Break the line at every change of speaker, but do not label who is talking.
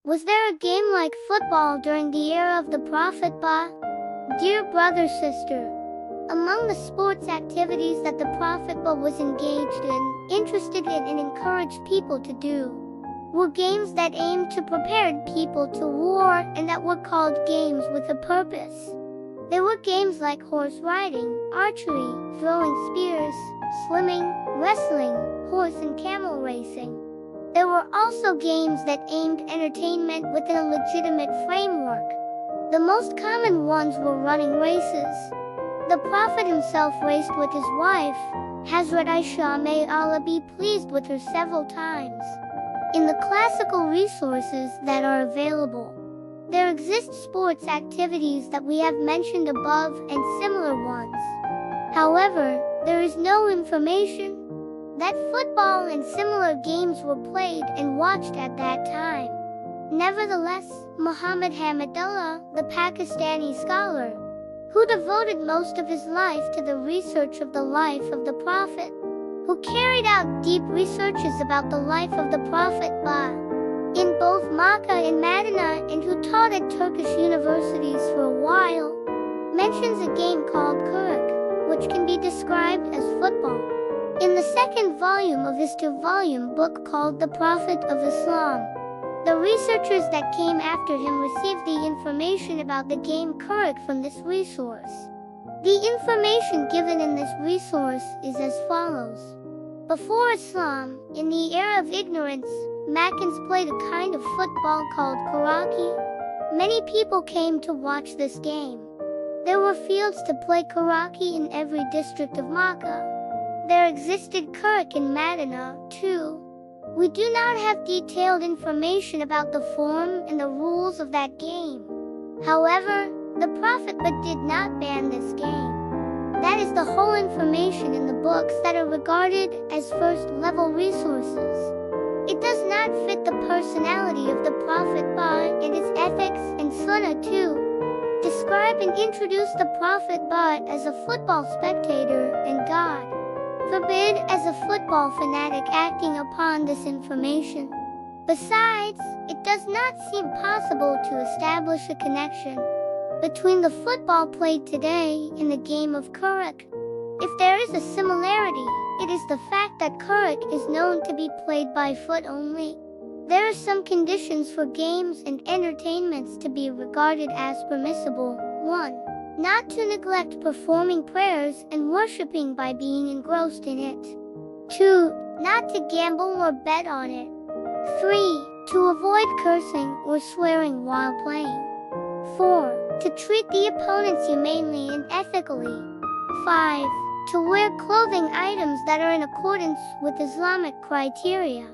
Was there a game like football during the era of the Prophet Ba? Dear brother, sister, among the sports activities that the Prophet Ba was engaged in, interested in, and encouraged people to do, were games that aimed to prepare people to war and that were called games with a purpose. There were games like horse riding, archery, throwing spears, swimming, wrestling, horse and camel racing. There were also games that aimed entertainment within a legitimate framework. The most common ones were running races. The Prophet himself raced with his wife, Hazrat Aisha, may Allah be pleased with her, several times. In the classical resources that are available, there exist sports activities that we have mentioned above and similar ones. However, there is no information that football and similar games were played and watched at that time. Nevertheless, Muhammad Hamidullah, the Pakistani scholar, who devoted most of his life to the research of the life of the Prophet, who carried out deep researches about the life of the Prophet Ba, in both Makkah and Medina, and who taught at Turkish universities for a while, mentions a game called Kuruk, which can be described as football. In the second volume of his two-volume book called The Prophet of Islam, the researchers that came after him received the information about the game Kuruk from this resource. The information given in this resource is as follows. Before Islam, in the era of ignorance, Meccans played a kind of football called karaki. Many people came to watch this game. There were fields to play karaki in every district of Makkah. There existed Kuruk in Medina, too. We do not have detailed information about the form and the rules of that game. However, the Prophet did not ban this game. That is the whole information in the books that are regarded as first-level resources. It does not fit the personality of the Prophet Ba and his ethics and sunnah too. Describe and introduce the Prophet Ba as a football spectator and God forbid as a football fanatic acting upon this information. Besides, it does not seem possible to establish a connection between the football played today and the game of Kuruk. If there is a similarity, it is the fact that Kuruk is known to be played by foot only. There are some conditions for games and entertainments to be regarded as permissible. 1. Not to neglect performing prayers and worshipping by being engrossed in it. 2. Not to gamble or bet on it. 3. To avoid cursing or swearing while playing. 4. To treat the opponents humanely and ethically. 5. To wear clothing items that are in accordance with Islamic criteria.